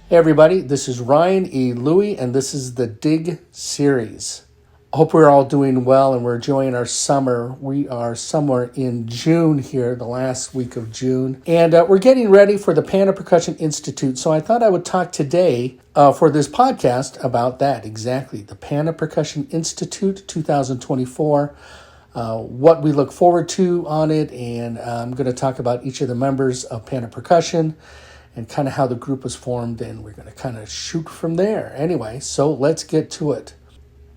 Hey everybody, this is Ryan E. Louie, and this is the Digg series. I hope we're all doing well and we're enjoying our summer. We are somewhere in June here, the last week of June, and we're getting ready for the Pana Percussion Institute. So I thought I would talk today for this podcast about that, exactly, the Pana Percussion Institute 2024. What we look forward to on it, and I'm going to talk about each of the members of Pana Percussion and kind of how the group was formed, and we're going to kind of shoot from there. Anyway, so let's get to it.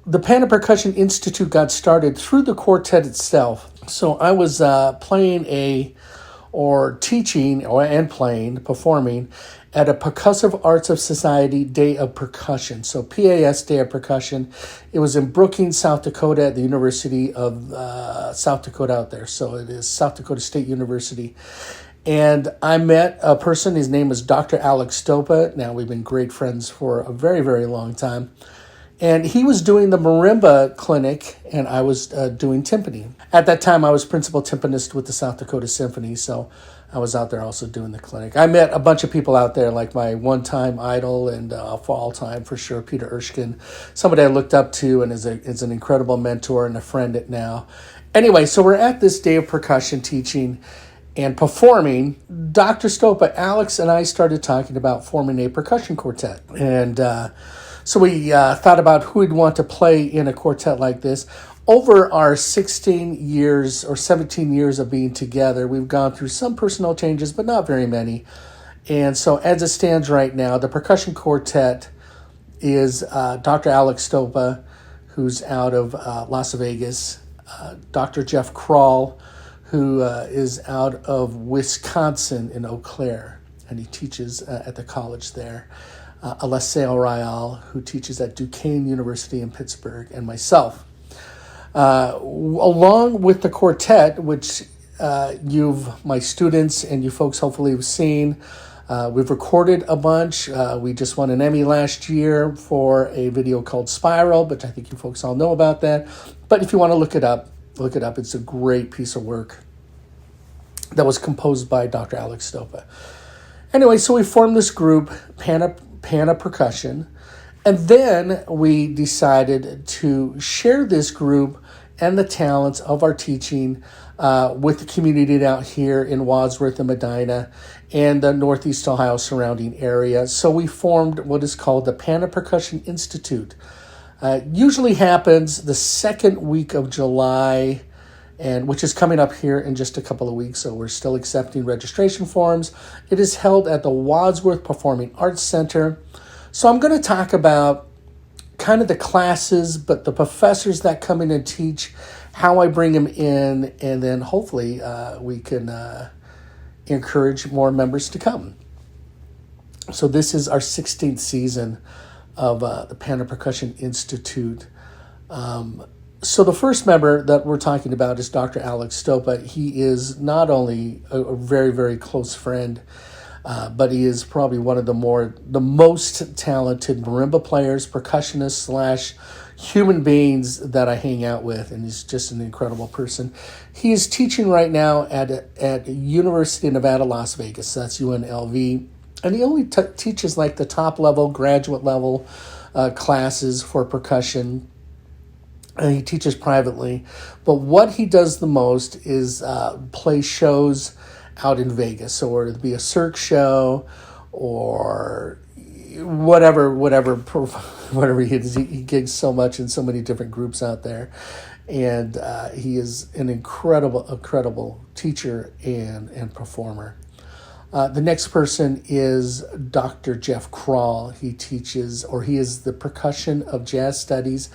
The Pana Percussion Institute got started through the quartet itself. So I was performing at a Percussive Arts of Society Day of Percussion. So PAS Day of Percussion. It was in Brookings, South Dakota at the University of South Dakota out there. So it is South Dakota State University. And I met a person, his name is Dr. Alex Stopa. Now, we've been great friends for a very, very long time. And he was doing the marimba clinic, and I was doing timpani. At that time, I was principal timpanist with the South Dakota Symphony, so I was out there also doing the clinic. I met a bunch of people out there, like my one-time idol and for all time, for sure, Peter Erskine, somebody I looked up to and is an incredible mentor and a friend now. Anyway, so we're at this day of percussion teaching and performing. Dr. Stopa, Alex, and I started talking about forming a percussion quartet. And so we thought about who we'd want to play in a quartet like this. Over our 16 years or 17 years of being together, we've gone through some personnel changes, but not very many. And so as it stands right now, the percussion quartet is Dr. Alex Stopa, who's out of Las Vegas, Dr. Jeff Krall, who is out of Wisconsin in Eau Claire, and he teaches at the college there. Alessio Royale, who teaches at Duquesne University in Pittsburgh, and myself. Along with the quartet, which my students and you folks hopefully have seen, we've recorded a bunch. We just won an Emmy last year for a video called Spiral, but I think you folks all know about that. But if you want to look it up. It's a great piece of work that was composed by Dr. Alex Stopa. Anyway, so we formed this group, Pana Percussion, and then we decided to share this group and the talents of our teaching with the community out here in Wadsworth and Medina and the Northeast Ohio surrounding area. So we formed what is called the Pana Percussion Institute. Usually happens the second week of July, and which is coming up here in just a couple of weeks, so we're still accepting registration forms. It is held at the Wadsworth Performing Arts Center. So I'm going to talk about kind of the classes, but the professors that come in and teach, how I bring them in, and then hopefully we can encourage more members to come. So this is our 16th season of the Pana Percussion Institute. So the first member that we're talking about is Dr. Alex Stopa. He is not only a very, very close friend, but he is probably one of the most talented marimba players, percussionists / human beings that I hang out with, and he's just an incredible person. He is teaching right now at University of Nevada, Las Vegas. That's UNLV. And he only teaches like the top level, graduate level classes for percussion. And he teaches privately. But what he does the most is play shows out in Vegas. So whether it be a Cirque show or whatever he is. He gigs so much in so many different groups out there. And he is an incredible teacher and performer. The next person is Dr. Jeff Krall. He is the percussion of jazz studies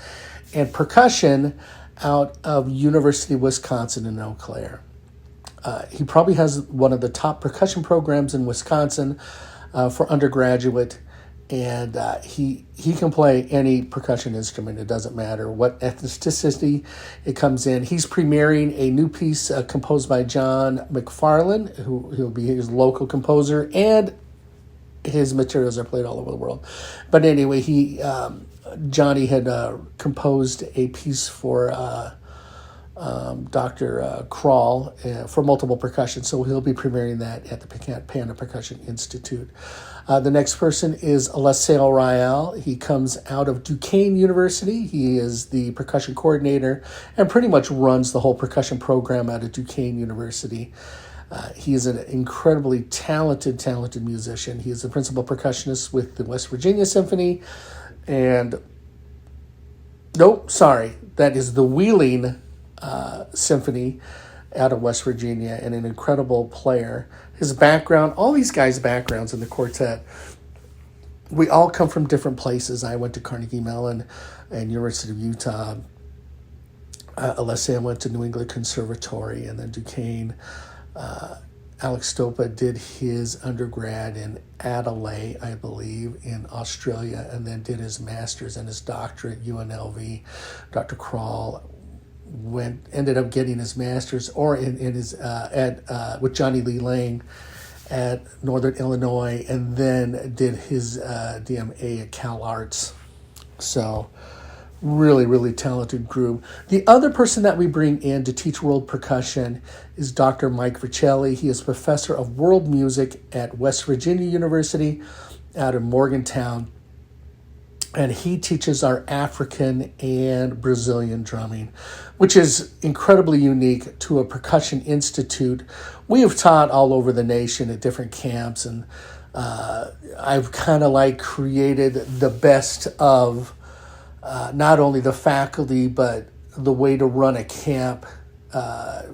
and percussion out of University of Wisconsin in Eau Claire. He probably has one of the top percussion programs in Wisconsin for undergraduate, and he can play any percussion instrument. It doesn't matter what ethnicity it comes in. He's premiering a new piece composed by John McFarlane, who'll be his local composer, and his materials are played all over the world. But anyway, Johnny had composed a piece for Dr. Kroll for multiple percussion. So he'll be premiering that at the Pana Percussion Institute. The next person is Alessio Rael. He comes out of Duquesne University. He is the percussion coordinator and pretty much runs the whole percussion program out of Duquesne University. He is an incredibly talented musician. He is the principal percussionist with the West Virginia Symphony. And, that is the Wheeling Symphony out of West Virginia, and an incredible player. His background, all these guys' backgrounds in the quartet, we all come from different places. I went to Carnegie Mellon and University of Utah. Alessia went to New England Conservatory, and then Duquesne. Alex Stopa did his undergrad in Adelaide, I believe, in Australia, and then did his master's and his doctorate at UNLV. Dr. Kroll ended up getting his master's with Johnny Lee Lang at Northern Illinois, and then did his DMA at Cal Arts. So really talented group. The other person that we bring in to teach world percussion is Dr. Mike Vercelli. He is professor of world music at West Virginia University out of Morgantown. And he teaches our African and Brazilian drumming, which is incredibly unique to a percussion institute. We have taught all over the nation at different camps, and I've kind of created the best of not only the faculty, but the way to run a camp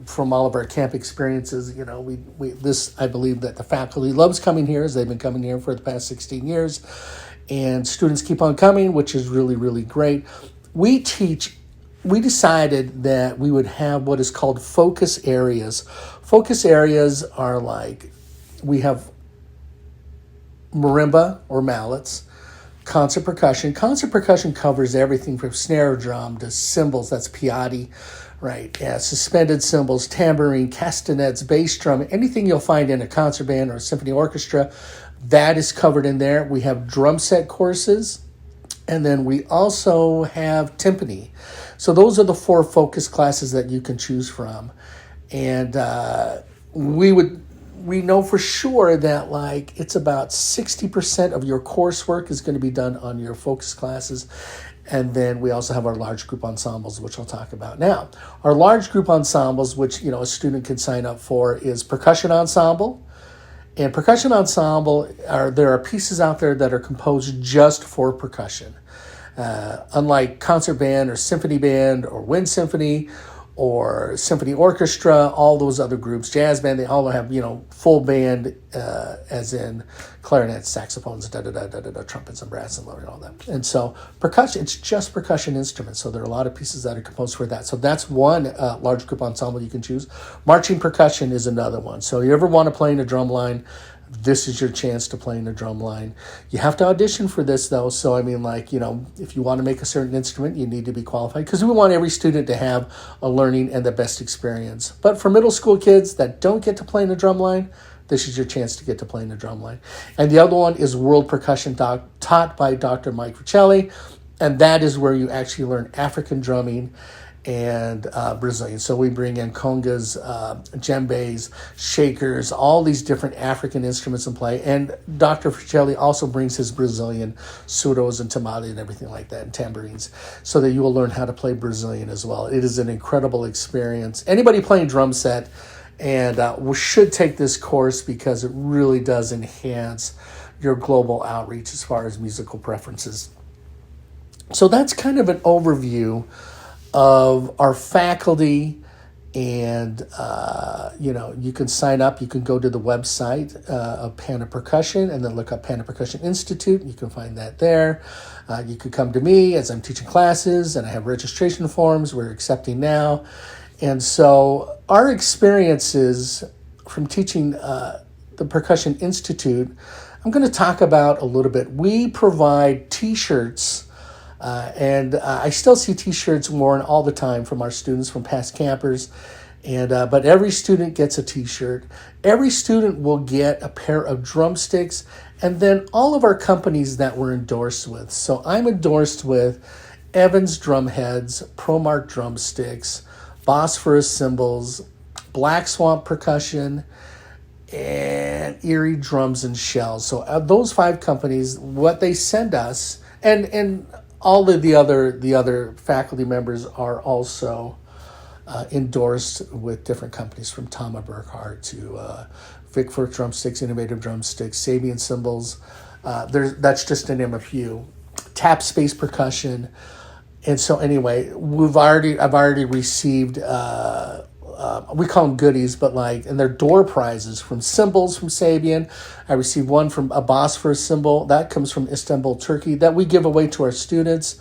from all of our camp experiences. You know, I believe that the faculty loves coming here, as they've been coming here for the past 16 years. And students keep on coming, which is really great. We decided that we would have what is called focus areas. Focus areas are we have marimba or mallets, concert percussion. Concert percussion covers everything from snare drum to cymbals, that's piatti, right? Yeah, suspended cymbals, tambourine, castanets, bass drum, anything you'll find in a concert band or a symphony orchestra. That is covered in there. We have drum set courses, and then we also have timpani. So those are the 4 focus classes that you can choose from. And we know for sure that it's about 60% of your coursework is going to be done on your focus classes. And then we also have our large group ensembles, which I'll talk about now. Our large group ensembles, which a student can sign up for, is percussion ensemble. And percussion ensemble, there are pieces out there that are composed just for percussion. Unlike concert band or symphony band or wind symphony or symphony orchestra, all those other groups, jazz band, they all have, full band, as in clarinets, saxophones, trumpets and brass and all that. And so percussion, it's just percussion instruments. So there are a lot of pieces that are composed for that. So that's one large group ensemble you can choose. Marching percussion is another one. So you ever want to play in a drum line, this is your chance to play in a drum line. You have to audition for this, though. So, if you want to make a certain instrument, you need to be qualified, because we want every student to have a learning and the best experience. But for middle school kids that don't get to play in a drum line, this is your chance to get to play in a drum line. And the other one is world percussion taught by Dr. Mike Vercelli, and that is where you actually learn African drumming and Brazilian. So we bring in congas, djembes, shakers, all these different African instruments in play. And Dr. Vercelli also brings his Brazilian surdos and tamale and everything like that, and tambourines, so that you will learn how to play Brazilian as well. It is an incredible experience. Anybody playing drum set and we should take this course, because it really does enhance your global outreach as far as musical preferences. So that's kind of an overview of our faculty, and you can sign up. You can go to the website of Pana Percussion and then look up Pana Percussion Institute. You can find that there. You could come to me as I'm teaching classes, and I have registration forms we're accepting now. And so our experiences from teaching the Percussion Institute, I'm going to talk about a little bit. We provide T-shirts. And I still see T-shirts worn all the time from our students, from past campers. But every student gets a T-shirt. Every student will get a pair of drumsticks, and then all of our companies that we're endorsed with. So I'm endorsed with Evans Drumheads, ProMark Drumsticks, Bosphorus cymbals, Black Swamp percussion, and Erie drums and shells. So those 5 companies, what they send us, and all of the other faculty members are also endorsed with different companies, from Tama Burkhardt to Vic Firth Drumsticks, Innovative Drumsticks, Sabian Cymbals. That's just to name a few. Tap Space Percussion. And so anyway, I've already received, we call them goodies, but and they're door prizes from cymbals from Sabian. I received one from a Bosphorus cymbal that comes from Istanbul, Turkey, that we give away to our students.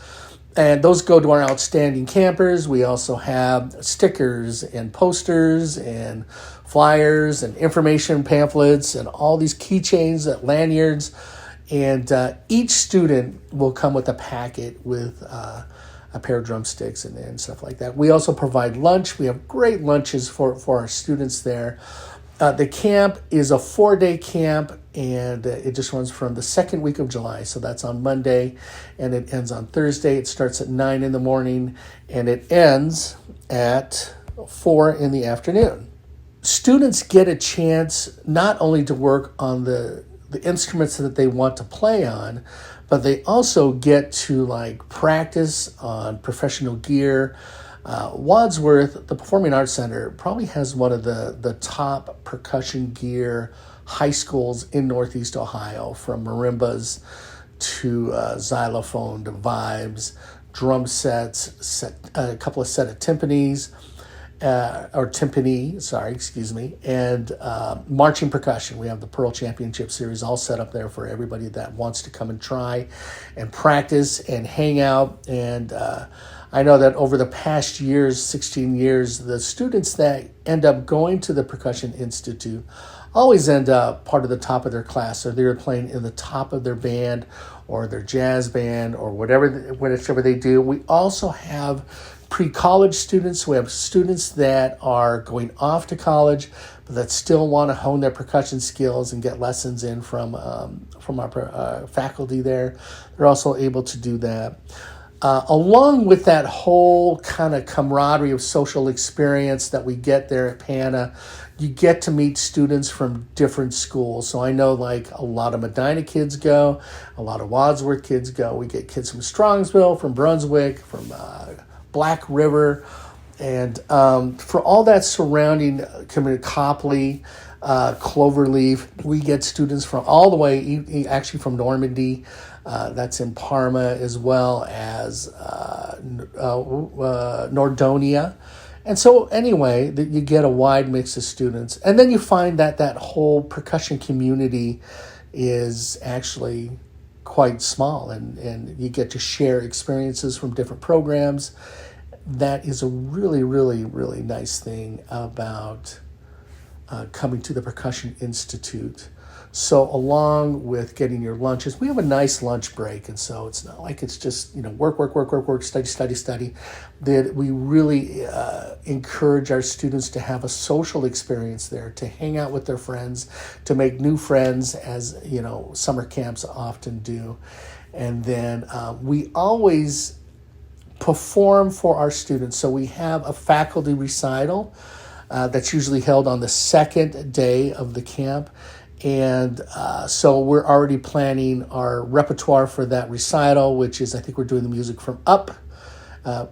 And those go to our outstanding campers. We also have stickers and posters and flyers and information pamphlets and all these keychains, lanyards. And each student will come with a packet with a pair of drumsticks and stuff like that. We also provide lunch. We have great lunches for our students there. The camp is a 4-day camp, and it just runs from the second week of July. So that's on Monday, and it ends on Thursday. It starts at 9 in the morning, and it ends at 4 in the afternoon. Students get a chance not only to work on the instruments that they want to play on, but they also get to practice on professional gear. Wadsworth, the Performing Arts Center, probably has one of the top percussion gear high schools in Northeast Ohio, from marimbas to xylophone to vibes, drum sets, a couple of set of timpanis, and marching percussion. We have the Pearl Championship Series all set up there for everybody that wants to come and try and practice and hang out. And I know that over the past 16 years, the students that end up going to the Percussion Institute always end up part of the top of their class, or they're playing in the top of their band or their jazz band or whatever they do. We also have pre-college students. We have students that are going off to college, but that still want to hone their percussion skills and get lessons in from our faculty there. They're also able to do that. Along with that whole kind of camaraderie of social experience that we get there at Pana, you get to meet students from different schools. So I know a lot of Medina kids go, a lot of Wadsworth kids go. We get kids from Strongsville, from Brunswick, from Black River, and for all that surrounding community, Copley, Cloverleaf, we get students from all the way, actually from Normandy, that's in Parma, as well as Nordonia. And so anyway, you get a wide mix of students. And then you find that whole percussion community is actually quite small, and you get to share experiences from different programs. That is a really, really, really nice thing about coming to the Percussion Institute. So along with getting your lunches, we have a nice lunch break, and so it's not like it's just work, study. That we really encourage our students to have a social experience there, to hang out with their friends, to make new friends, as summer camps often do. And then we always perform for our students. So we have a faculty recital that's usually held on the second day of the camp. And so we're already planning our repertoire for that recital, which is, I think we're doing the music from Up,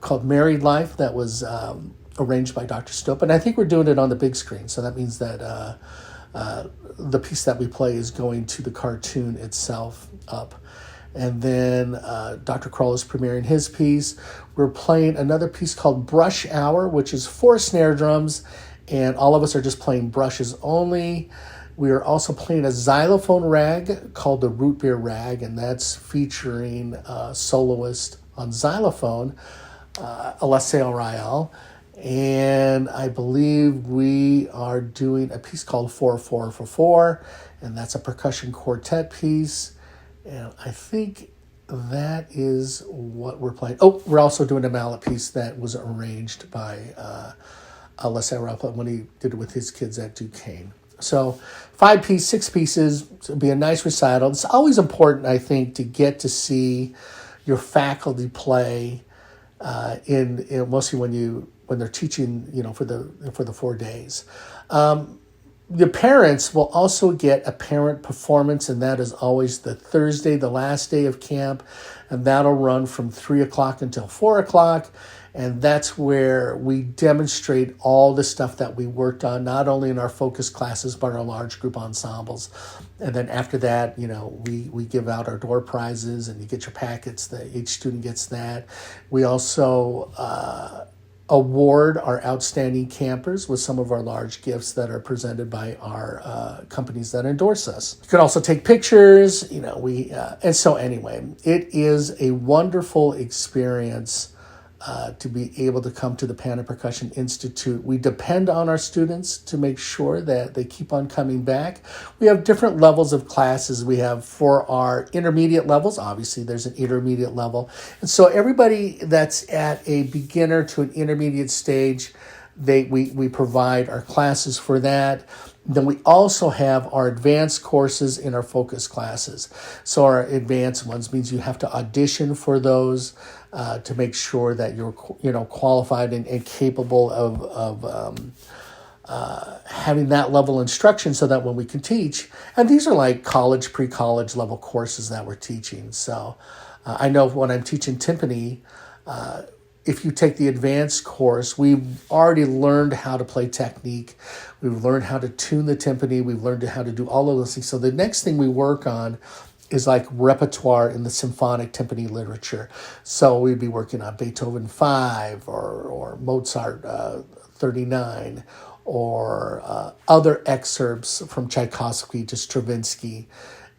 called Married Life, that was arranged by Dr. Stope. And I think we're doing it on the big screen. So that means that the piece that we play is going to the cartoon itself, Up. And then Dr. Kroll is premiering his piece. We're playing another piece called Brush Hour, which is 4 snare drums, and all of us are just playing brushes only. We are also playing a xylophone rag called the Root Beer Rag, and that's featuring a soloist on xylophone, Alessio Rael. And I believe we are doing a piece called 4-4-4-4, and that's a percussion quartet piece. And I think that is what we're playing. Oh, we're also doing a mallet piece that was arranged by Alessio Rael when he did it with his kids at Duquesne. So 6 pieces. So it'll be a nice recital. It's always important, I think, to get to see your faculty play in mostly when when they're teaching, for the 4 days. The parents will also get a parent performance, and that is always the Thursday, the last day of camp, and that'll run from 3 o'clock until 4 o'clock. And that's where we demonstrate all the stuff that we worked on, not only in our focus classes, but our large group ensembles. And then after that, we give out our door prizes, and you get your packets. Each student gets that. We also award our outstanding campers with some of our large gifts that are presented by our companies that endorse us. You can also take pictures, and so anyway, it is a wonderful experience to be able to come to the Pana Percussion Institute. We depend on our students to make sure that they keep on coming back. We have different levels of classes. We have for our intermediate levels, obviously there's an intermediate level. And so everybody that's at a beginner to an intermediate stage, we provide our classes for that. Then we also have our advanced courses in our focus classes. So our advanced ones means you have to audition for those to make sure that you're qualified and capable of having that level of instruction, so that when we can teach, and these are like college, pre-college level courses that we're teaching. So I know when I'm teaching timpani, if you take the advanced course, we've already learned how to play technique. We've learned how to tune the timpani. We've learned how to do all of those things. So the next thing we work on is like repertoire in the symphonic timpani literature. So we'd be working on Beethoven 5 or Mozart 39 or other excerpts from Tchaikovsky to Stravinsky.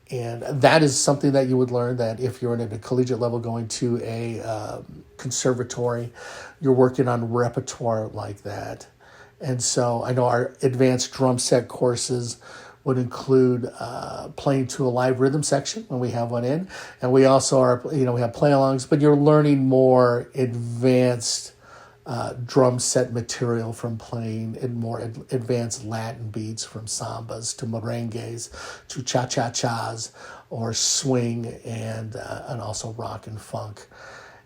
And that is something that you would learn, that if you're at a collegiate level going to a conservatory, you're working on repertoire like that. And so I know our advanced drum set courses would include playing to a live rhythm section when we have one in. And we also we have play-alongs, but you're learning more advanced drum set material from playing in more advanced Latin beats, from sambas to merengues to cha-cha-chas or swing and also rock and funk.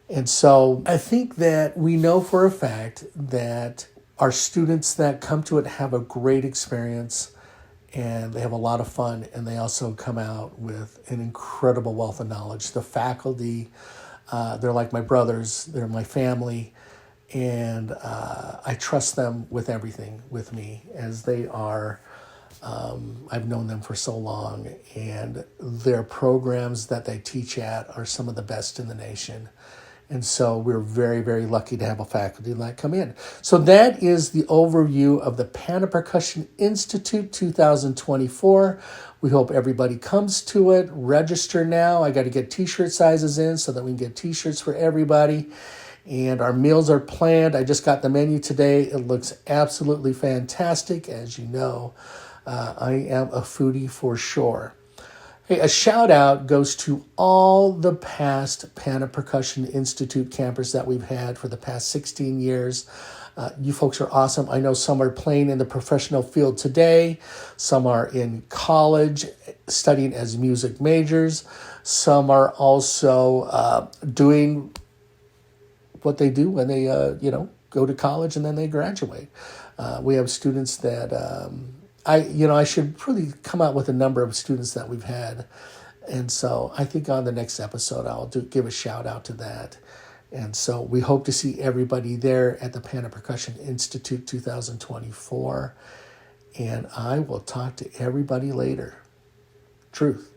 And so I think that we know for a fact that our students that come to it have a great experience, and they have a lot of fun, and they also come out with an incredible wealth of knowledge. The faculty, they're like my brothers, they're my family, and I trust them with everything with me, as they are. I've known them for so long, and their programs that they teach at are some of the best in the nation. And so we're very, very lucky to have a faculty like come in. So that is the overview of the Pana Percussion Institute 2024. We hope everybody comes to it. Register now. I got to get t-shirt sizes in so that we can get t-shirts for everybody. And our meals are planned. I just got the menu today. It looks absolutely fantastic. As you know, I am a foodie for sure. Hey, a shout out goes to all the past Pana Percussion Institute campers that we've had for the past 16 years. You folks are awesome. I know some are playing in the professional field today. Some are in college studying as music majors. Some are also doing what they do when they, go to college and then they graduate. We have students that... I should really come out with a number of students that we've had. And so I think on the next episode, I'll give a shout out to that. And so we hope to see everybody there at the Pana Percussion Institute 2024. And I will talk to everybody later. Truth.